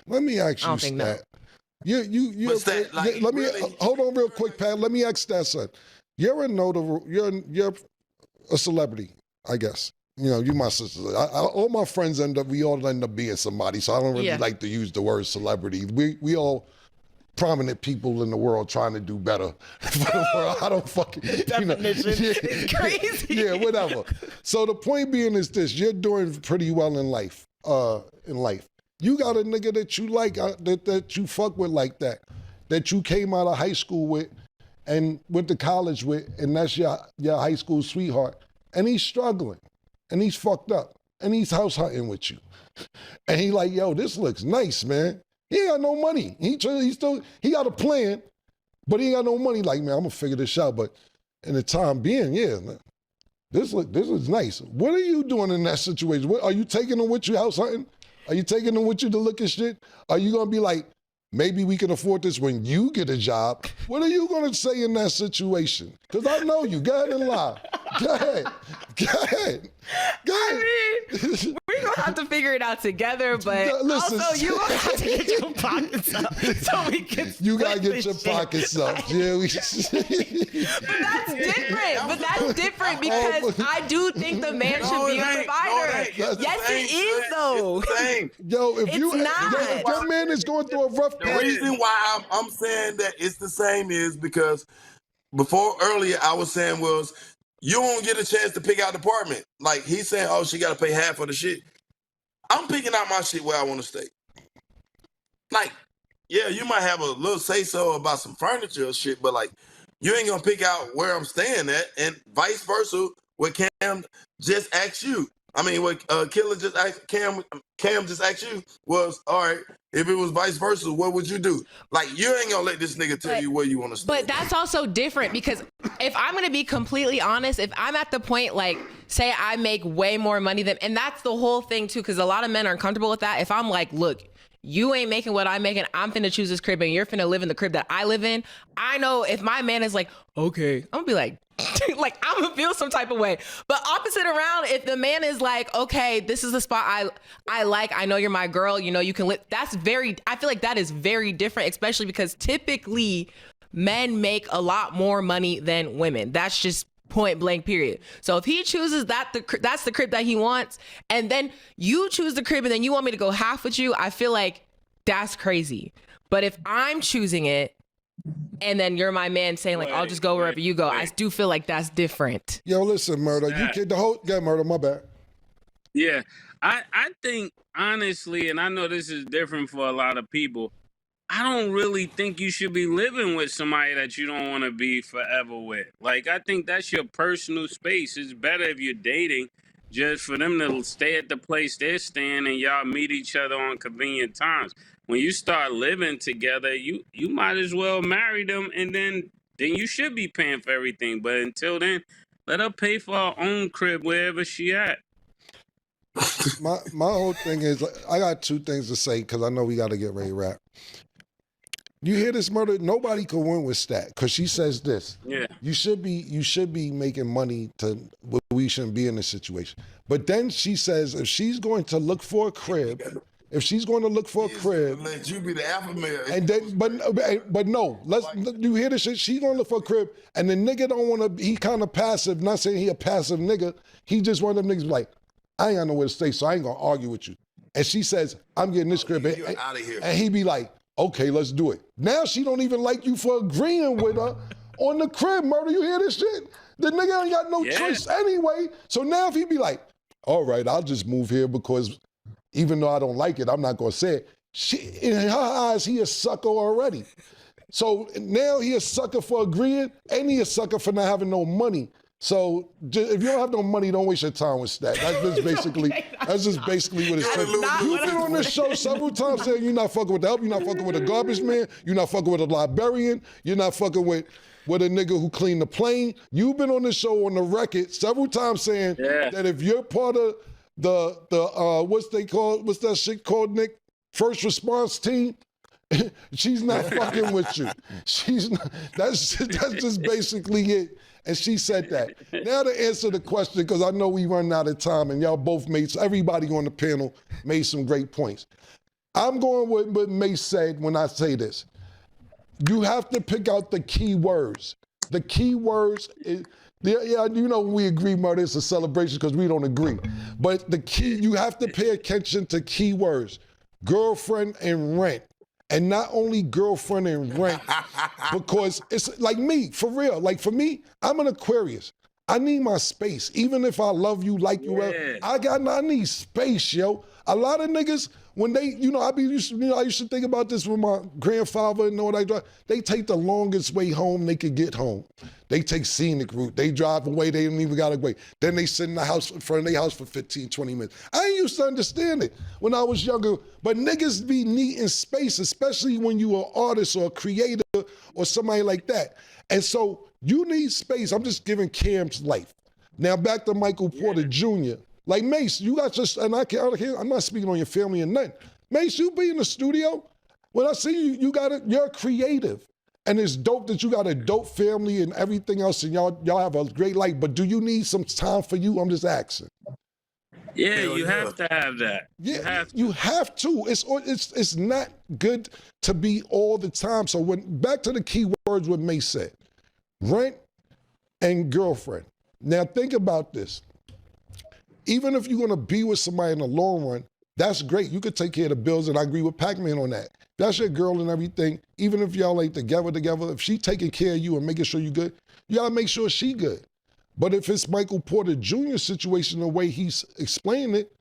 Let me ask you, Stat. You. Let me hold on real quick, Pat. Let me ask Stat, son. You're a celebrity, I guess. You know, you my sister. All my friends we all end up being somebody. So I don't really like to use the word celebrity. We all prominent people in the world trying to do better for the world. I don't fucking definition is crazy. Yeah, whatever. So the point being is this: you're doing pretty well in life. You got a nigga that you like, that you fuck with like that you came out of high school with and went to college with, and that's your high school sweetheart, and he's struggling, and he's fucked up, and he's house hunting with you, and he like, yo, this looks nice, man. He ain't got no money. He got a plan, but he ain't got no money. Like, man, I'm gonna figure this out. But in the time being, man, this is nice. What are you doing in that situation? Are you taking them with you house hunting? Are you taking them with you to look at shit? Are you gonna be like, maybe we can afford this when you get a job? What are you gonna say in that situation? Because I know you. Go ahead and lie. Go ahead. I mean, we're gonna have to figure it out together, but listen, also you gonna have to get your pockets up so we can. You gotta get your pockets up. Yeah, But that's different because I do think the man should be a provider. Yes, it is though. Yo, if your man is going through a rough period. The reason why I'm saying that it's the same is because earlier I was saying you won't get a chance to pick out the apartment. Like he's saying, oh, she got to pay half of the shit. I'm picking out my shit where I want to stay. Like, yeah, you might have a little say-so about some furniture or shit, but like, you ain't gonna pick out where I'm staying at, and vice versa. What Cam just asked you. I mean, what Killer just asked Cam just asked you was, all right, if it was vice versa, what would you do? Like, you ain't gonna let this nigga tell you where you want to stay. But that's also different because if I'm gonna be completely honest, if I'm at the point, like, say I make way more money than, and that's the whole thing too, because a lot of men are uncomfortable with that. If I'm like, look, you ain't making what I'm making, I'm finna choose this crib and you're finna live in the crib that I live in. I know if my man is like, okay, I'm gonna be like, like I'm gonna feel some type of way. But opposite around, if the man is like, okay, this is the spot I like, I know you're my girl, you know, you can live. I feel like that is very different, especially because typically men make a lot more money than women. That's just point blank period. So if he chooses that's the crib that he wants, and then you choose the crib and then you want me to go half with you, I feel like that's crazy. But if I'm choosing it and then you're my man saying like, I'll just go wherever you go, I do feel like that's different. Yo, listen, Murder, you kid Murder, my bad. Yeah, I think honestly, and I know this is different for a lot of people, I don't really think you should be living with somebody that you don't want to be forever with. Like, I think that's your personal space. It's better if you're dating just for them to stay at the place they're staying and y'all meet each other on convenient times. When you start living together, you might as well marry them, and then you should be paying for everything. But until then, let her pay for her own crib wherever she at. My whole thing is, I got two things to say because I know we got to get ready to wrap. You hear this, Murder? Nobody can win with Stat because she says this. Yeah. You should be making money we shouldn't be in this situation. But then she says if she's going to look for a crib, let you be the alpha male. And then, but no, you hear this shit? She's gonna look for a crib, and the nigga don't want to. He kind of passive. Not saying he a passive nigga. He just one of them niggas like, I ain't got nowhere to stay, so I ain't gonna argue with you. And she says, I'm getting this crib, out of here. And he be like, okay, let's do it. Now she don't even like you for agreeing with her on the crib, Murder. You hear this shit? The nigga ain't got no choice anyway. So now if he be like, all right, I'll just move here because even though I don't like it, I'm not gonna say it. In her eyes, he a sucker already. So now he a sucker for agreeing, and he a sucker for not having no money. So if you don't have no money, don't waste your time with Stat. That's just basically what it says. You've been on this show several times saying you're not fucking with the help, you're not fucking with a garbage man, you're not fucking with a librarian, you're not fucking with a nigga who cleaned the plane. You've been on this show on the record several times saying that if you're part of the what's that shit called, Nick? First response team, she's not fucking with you. She's not, that's just basically it. And she said that. Now to answer the question, because I know we run out of time and y'all both everybody on the panel made some great points. I'm going with what Mase said when I say this. You have to pick out the key words. The key words, yeah, you know, we agree, murder, it's a celebration because we don't agree. But the key, you have to pay attention to key words. Girlfriend and rent. And not only girlfriend and rent, because it's like me, for real. Like for me, I'm an Aquarius. I need my space. Even if I love you, like you, I need space, yo. A lot of niggas, when they, you know, I used to think about this with my grandfather and all that. They take the longest way home they could get home. They take scenic route. They drive away. They don't even gotta wait. Then they sit in the house, in front of their house for 15, 20 minutes. I ain't used to understand it when I was younger, but niggas be needing space, especially when you are an artist or a creator or somebody like that. And so you need space. I'm just giving Cam's life. Now back to Michael Porter Jr. Like Mase, you got just, and I'm not speaking on your family and nothing. Mase, you be in the studio. When I see you, you're creative. And it's dope that you got a dope family and everything else, and y'all have a great life. But do you need some time for you? I'm just asking. Yeah, you have to have that. Yeah, you have to. It's not good to be all the time. So back to the key words what Mase said. Rent and girlfriend. Now think about this. Even if you're gonna be with somebody in the long run, that's great. You could take care of the bills, and I agree with Pacman on that. That's your girl and everything. Even if y'all ain't together, if she taking care of you and making sure you good, you gotta make sure she good. But if it's Michael Porter Jr. situation, the way he's explaining it,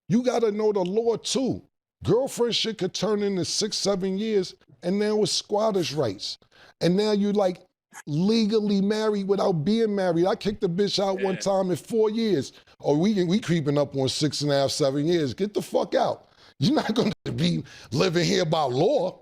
you gotta know the law too. Girlfriend shit could turn into 6, 7 years, and now it's squatters' rights. And now you like legally married without being married. I kicked the bitch out one time in 4 years. Or we creeping up on 6.5, 7 years. Get the fuck out. You're not gonna be living here by law.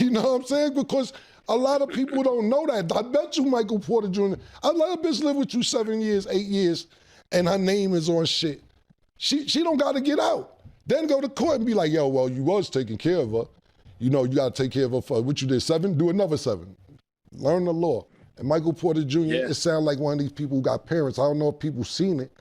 You know what I'm saying? Because a lot of people don't know that. I bet you Michael Porter Jr., I let a bitch live with you 7 years, 8 years, and her name is on shit. She don't gotta get out. Then go to court and be like, yo, well, you was taking care of her. You know, you gotta take care of her for what you did 7, do another 7. Learn the law. And Michael Porter Jr., it sounds like one of these people who got parents. I don't know if people seen it,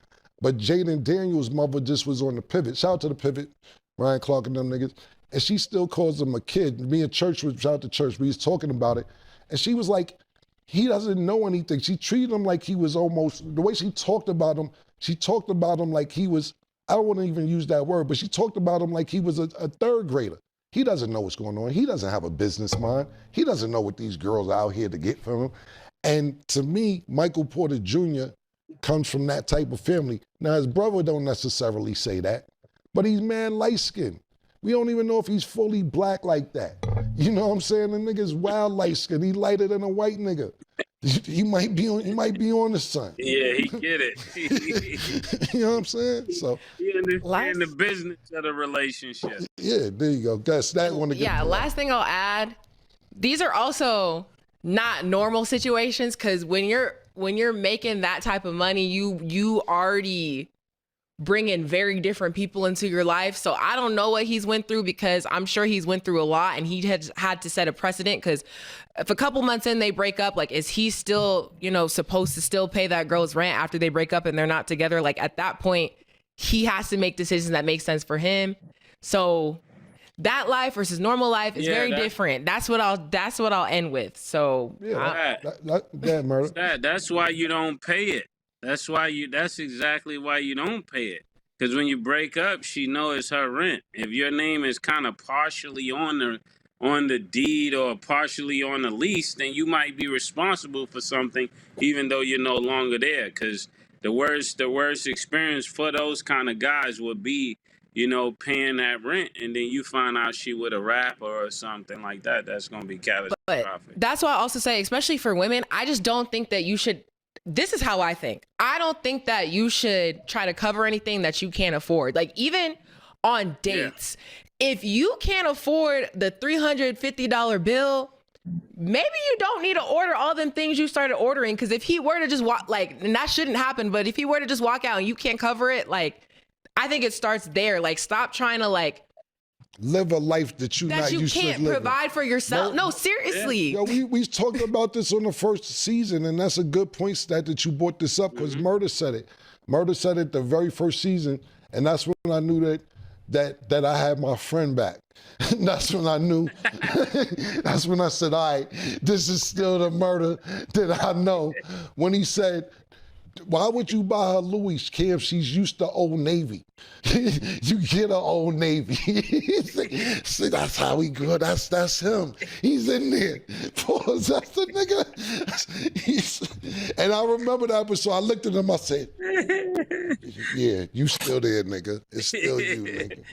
but Jaden Daniels' mother just was on the Pivot. Shout out to the Pivot, Ryan Clark and them niggas. And she still calls him a kid. Me and Church, shout out to Church, we was talking about it. And she was like, he doesn't know anything. She treated him like he was almost, the way she talked about him like he was, I don't want to even use that word, but she talked about him like he was a third grader. He doesn't know what's going on. He doesn't have a business mind. He doesn't know what these girls are out here to get from him. And to me, Michael Porter Jr. comes from that type of family. Now, his brother don't necessarily say that, but he's man light-skinned. We don't even know if he's fully black like that. You know what I'm saying? The nigga's wild light-skinned. He lighter than a white nigga. He might be on the sun. Yeah, he get it. You know what I'm saying? So he in the business of the relationship. Yeah, there you go. That's that one. Last thing I'll add, these are also not normal situations, because when you're making that type of money, you already bring in very different people into your life. So I don't know what he's went through, because I'm sure he's went through a lot, and he had to set a precedent, because if a couple months in they break up, like, is he still, supposed to still pay that girl's rent after they break up and they're not together? Like, at that point, he has to make decisions that make sense for him. So that life versus normal life is very different. That's what I'll end with. So that's why you don't pay it. That's exactly why you don't pay it. Because when you break up, she knows it's her rent. If your name is kind of partially on the deed or partially on the lease, then you might be responsible for something, even though you're no longer there. Because the worst experience for those kind of guys would be, paying that rent, and then you find out she with a rapper or something like that. That's going to be catastrophic. But that's why I also say, especially for women, I just don't think that you should. This is how I think. I don't think that you should try to cover anything that you can't afford. Like, even on dates, if you can't afford the $350 bill, maybe you don't need to order all them things you started ordering. Because if he were to just walk, and that shouldn't happen, but if he were to just walk out and you can't cover it, I think it starts there. Stop trying to live a life that you can't provide for yourself. No, seriously. Yeah, we talked about this on the first season, and that's a good point, Stat, that you brought this up, because Murder said it. Murder said it the very first season, and that's when I knew that that I had my friend back. That's when I knew. That's when I said, all right, this is still the murder that I know. When he said, why would you buy her Louis, Cam? She's used to Old Navy. You get her Old Navy. See, that's how he good. That's him. He's in there. Pause. That's the nigga. And I remember that episode. I looked at him. I said, yeah, you still there, nigga. It's still you, nigga.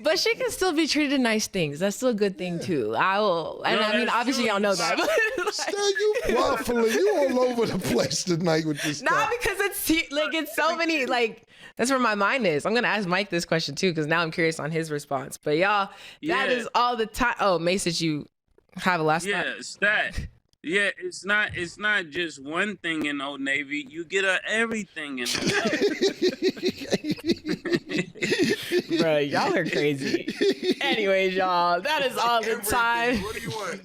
But she can still be treated nice things. That's still a good thing too. I will, and No, I mean, that's obviously true. y'all know that. But Still you waffling. You all over the place tonight with this not stuff. because it's so many like. That's where my mind is. I'm gonna ask Mike this question too because now I'm curious on his response. But y'all, that is all the time. Oh, Mase, did you have a last? Yeah, it's that. Yeah, it's not just one thing in Old Navy. You get her everything in Old Navy. Bro, y'all are crazy. Anyways, y'all, that is all the Everything. time. What do you want?